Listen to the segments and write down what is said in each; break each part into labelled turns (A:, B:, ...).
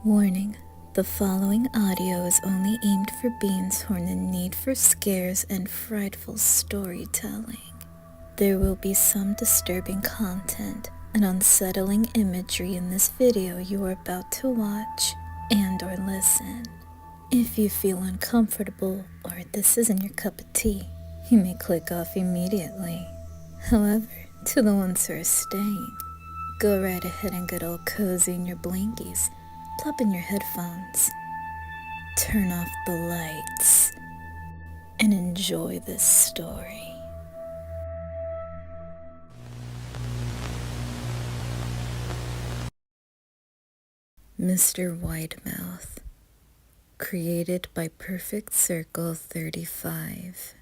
A: Warning, the following audio is only aimed for beings who are in the need for scares and frightful storytelling. There will be some disturbing content and unsettling imagery in this video you are about to watch and or listen. If you feel uncomfortable or this isn't your cup of tea, you may click off immediately. However, to the ones who are staying, go right ahead and get all cozy in your blankies, plop in your headphones, turn off the lights, and enjoy this story. Mr. Widemouth, created by Perfect Circle 35.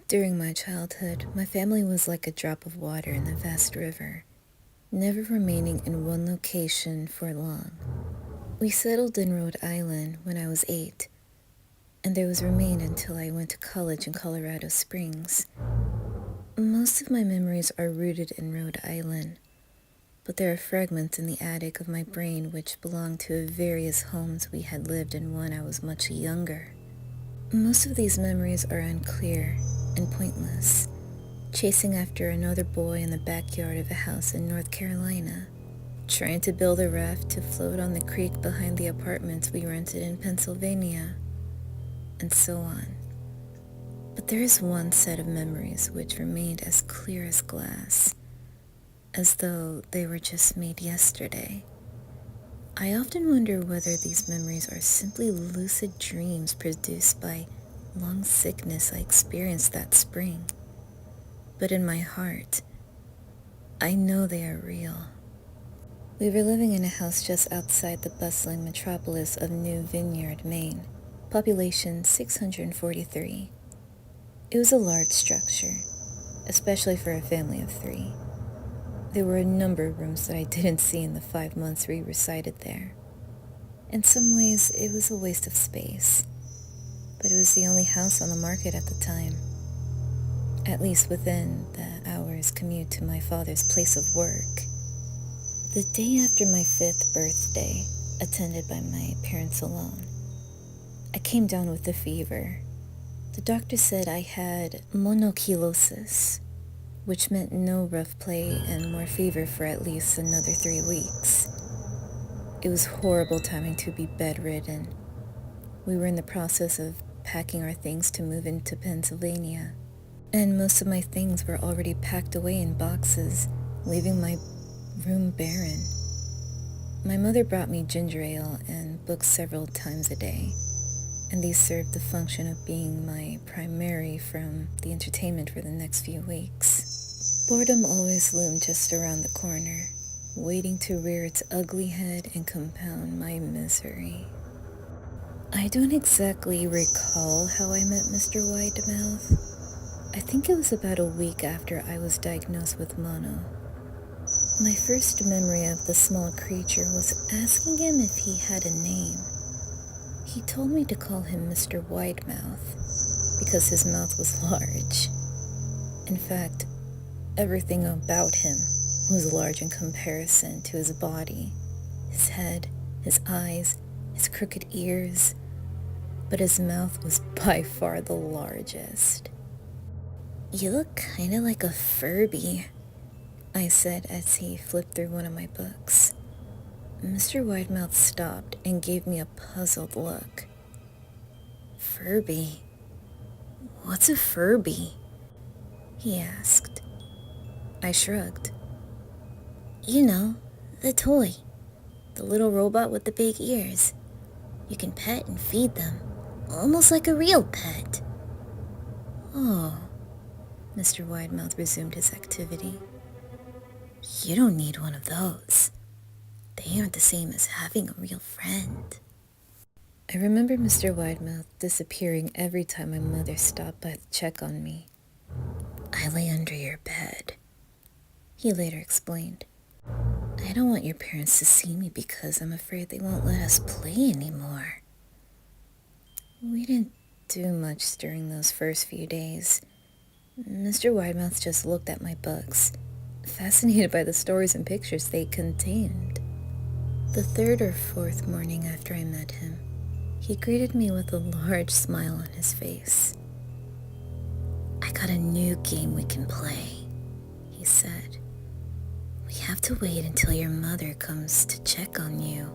A: During my childhood, my family was like a drop of water in the vast river, never remaining in one location for long. We settled in Rhode Island when I was 8, and there was remained until I went to college in Colorado Springs. Most of my memories are rooted in Rhode Island, but there are fragments in the attic of my brain which belong to various homes we had lived in when I was much younger. Most of these memories are unclear and pointless, chasing after another boy in the backyard of a house in North Carolina, trying to build a raft to float on the creek behind the apartments we rented in Pennsylvania, and so on. But there is one set of memories which remained as clear as glass, as though they were just made yesterday. I often wonder whether these memories are simply lucid dreams produced by long sickness I experienced that spring. But in my heart, I know they are real. We were living in a house just outside the bustling metropolis of New Vineyard, Maine, population 643. It was a large structure, especially for a family of 3. There were a number of rooms that I didn't see in the 5 months we resided there. In some ways, it was a waste of space, but it was the only house on the market at the time, at least within the hour's commute to my father's place of work. The day after my 5th birthday, attended by my parents alone, I came down with a fever. The doctor said I had monokilosis, which meant no rough play and more fever for at least another 3 weeks. It was horrible timing to be bedridden. We were in the process of packing our things to move into Pennsylvania, and most of my things were already packed away in boxes, leaving my room barren. My mother brought me ginger ale and books several times a day, and these served the function of being my primary from the entertainment for the next few weeks. Boredom always loomed just around the corner, waiting to rear its ugly head and compound my misery. I don't exactly recall how I met Mr. Widemouth. I think it was about a week after I was diagnosed with mono. My first memory of the small creature was asking him if he had a name. He told me to call him Mr. Widemouth because his mouth was large. In fact, everything about him was large in comparison to his body, his head, his eyes, his crooked ears, but his mouth was by far the largest. "You look kind of like a Furby," I said as he flipped through one of my books. Mr. Widemouth stopped and gave me a puzzled look. "Furby? What's a Furby?" he asked. I shrugged. "You know, the toy. The little robot with the big ears. You can pet and feed them, almost like a real pet." "Oh," Mr. Widemouth resumed his activity. "You don't need one of those. They aren't the same as having a real friend." I remember Mr. Widemouth disappearing every time my mother stopped by to check on me. "I lay under your bed," he later explained. "I don't want your parents to see me because I'm afraid they won't let us play anymore." We didn't do much during those first few days. Mr. Widemouth just looked at my books, fascinated by the stories and pictures they contained. The third or fourth morning after I met him, he greeted me with a large smile on his face. "I got a new game we can play," he said. "We have to wait until your mother comes to check on you,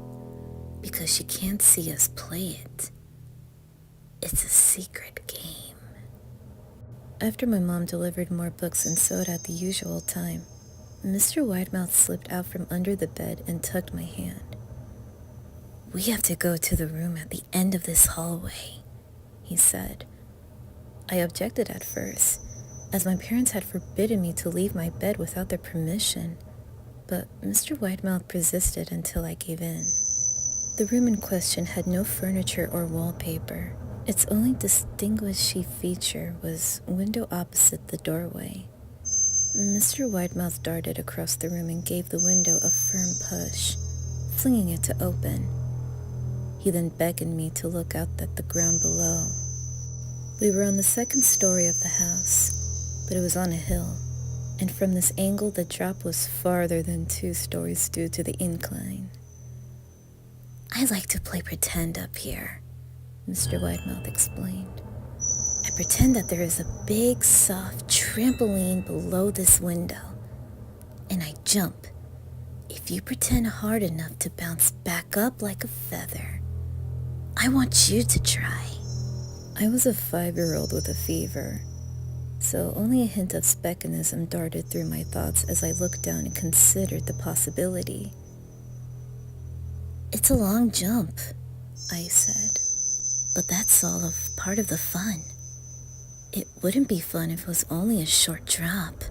A: because she can't see us play it. It's a secret game." After my mom delivered more books and soda at the usual time, Mr. Widemouth slipped out from under the bed and tugged my hand. "We have to go to the room at the end of this hallway," he said. I objected at first, as my parents had forbidden me to leave my bed without their permission, but Mr. Widemouth persisted until I gave in. The room in question had no furniture or wallpaper. Its only distinguishing feature was window opposite the doorway. Mr. Widemouth darted across the room and gave the window a firm push, flinging it to open. He then beckoned me to look out at the ground below. We were on the second story of the house, but it was on a hill, and from this angle the drop was farther than 2 stories due to the incline. "I like to play pretend up here," Mr. Widemouth explained. "I pretend that there is a big, soft trampoline below this window, and I jump. If you pretend hard enough to bounce back up like a feather, I want you to try." I was a 5-year-old with a fever, so only a hint of speculonism darted through my thoughts as I looked down and considered the possibility. "It's a long jump," I said, "but that's all of part of the fun. It wouldn't be fun if it was only a short drop.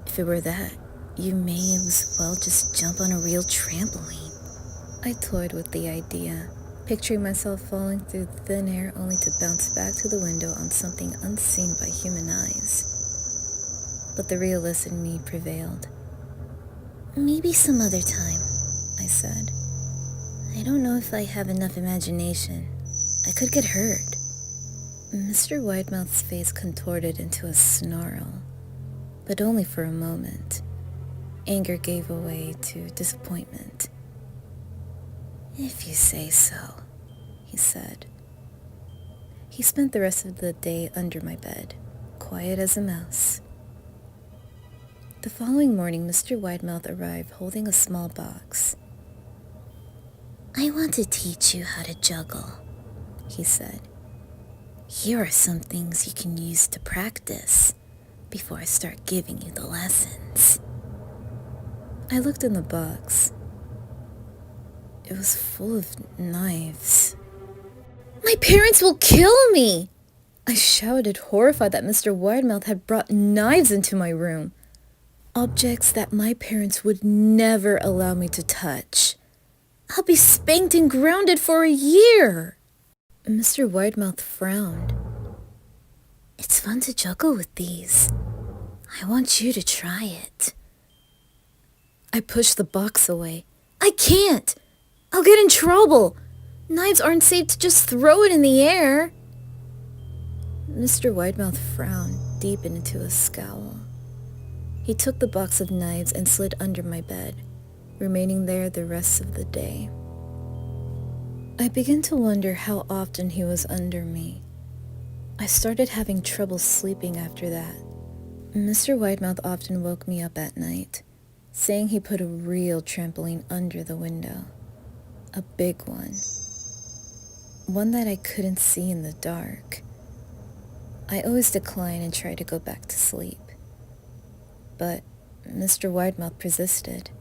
A: If it were that, you may as well just jump on a real trampoline." I toyed with the idea, picturing myself falling through thin air only to bounce back to the window on something unseen by human eyes. But the realist in me prevailed. "Maybe some other time," I said. "I don't know if I have enough imagination. I could get hurt." Mr. Widemouth's face contorted into a snarl, but only for a moment. Anger gave way to disappointment. "If you say so," he said. He spent the rest of the day under my bed, quiet as a mouse. The following morning, Mr. Widemouth arrived holding a small box. "I want to teach you how to juggle," he said. "Here are some things you can use to practice before I start giving you the lessons." I looked in the box. It was full of knives. "My parents will kill me!" I shouted, horrified that Mr. Widemouth had brought knives into my room. Objects that my parents would never allow me to touch. "I'll be spanked and grounded for a year!" Mr. Widemouth frowned. "It's fun to juggle with these. I want you to try it." I pushed the box away. "I can't! I'll get in trouble! Knives aren't safe to just throw it in the air." Mr. Widemouth frowned, deepened into a scowl. He took the box of knives and slid under my bed, remaining there the rest of the day. I began to wonder how often he was under me. I started having trouble sleeping after that. Mr. Widemouth often woke me up at night, saying he put a real trampoline under the window. A big one. One that I couldn't see in the dark. I always declined and tried to go back to sleep. But Mr. Widemouth persisted.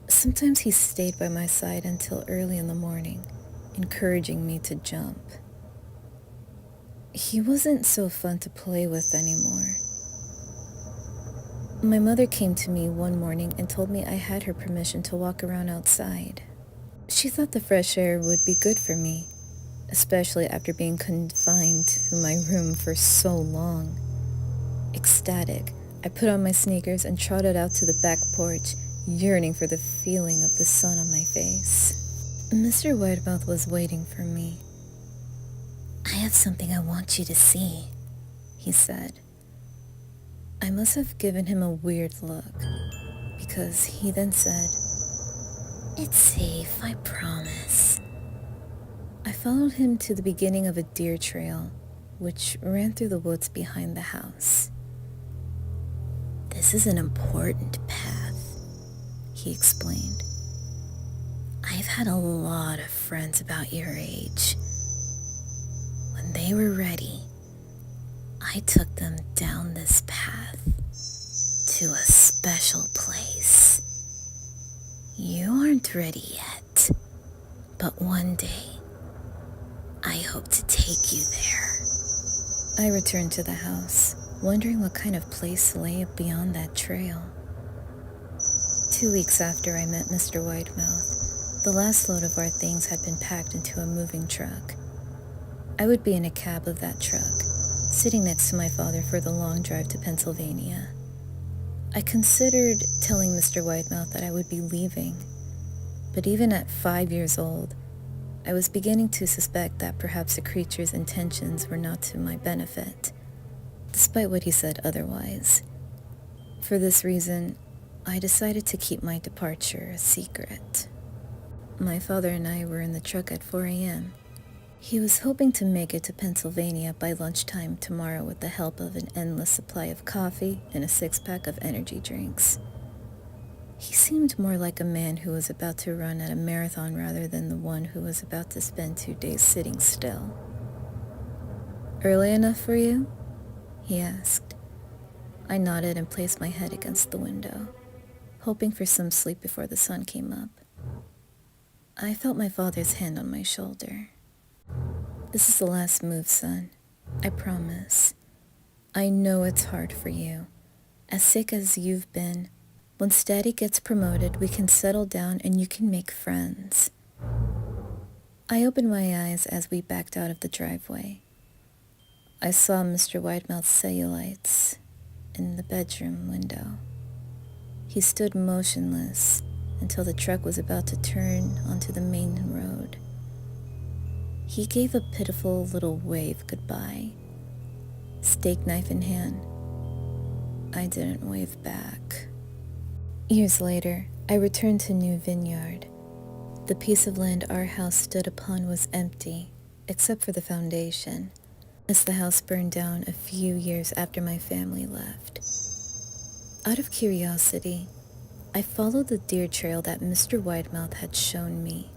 A: Sometimes he stayed by my side until early in the morning, encouraging me to jump. He wasn't so fun to play with anymore. My mother came to me one morning and told me I had her permission to walk around outside. She thought the fresh air would be good for me, especially after being confined to my room for so long. Ecstatic, I put on my sneakers and trotted out to the back porch, yearning for the feeling of the sun on my face. Mr. Widemouth was waiting for me. "I have something I want you to see," he said. I must have given him a weird look, because he then said, It's safe, I promise. I followed him to the beginning of a deer trail, which ran through the woods behind the house. This is an important path, he explained. I've had a lot of friends about your age. When they were ready, I took them down this path to a special place. You aren't ready yet, but one day, I hope to take you there. I returned to the house, wondering what kind of place lay beyond that trail. 2 weeks after I met Mr. Widemouth, the last load of our things had been packed into a moving truck. I would be in a cab of that truck, sitting next to my father for the long drive to Pennsylvania. I considered telling Mr. Widemouth that I would be leaving, but even at 5 years old, I was beginning to suspect that perhaps the creature's intentions were not to my benefit, despite what he said otherwise. For this reason, I decided to keep my departure a secret. My father and I were in the truck at 4 a.m. He was hoping to make it to Pennsylvania by lunchtime tomorrow with the help of an endless supply of coffee and a 6-pack of energy drinks. He seemed more like a man who was about to run at a marathon rather than the one who was about to spend 2 days sitting still. "Early enough for you?" he asked. I nodded and placed my head against the window, hoping for some sleep before the sun came up. I felt my father's hand on my shoulder. "This is the last move, son. I promise. I know it's hard for you. As sick as you've been, once Daddy gets promoted, we can settle down and you can make friends." I opened my eyes as we backed out of the driveway. I saw Mr. Widemouth's cellulites in the bedroom window. He stood motionless until the truck was about to turn onto the main road. He gave a pitiful little wave goodbye, steak knife in hand. I didn't wave back. Years later, I returned to New Vineyard. The piece of land our house stood upon was empty, except for the foundation, as the house burned down a few years after my family left. Out of curiosity, I followed the deer trail that Mr. Widemouth had shown me.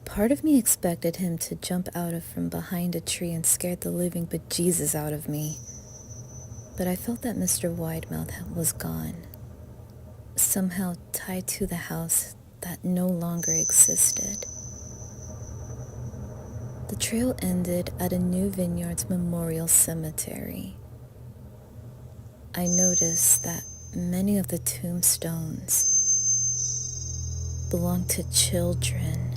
A: Part of me expected him to jump out of from behind a tree and scare the living bejesus out of me, but I felt that Mr. Widemouth was gone, somehow tied to the house that no longer existed. The trail ended at a New Vineyards Memorial Cemetery. I noticed that many of the tombstones belonged to children.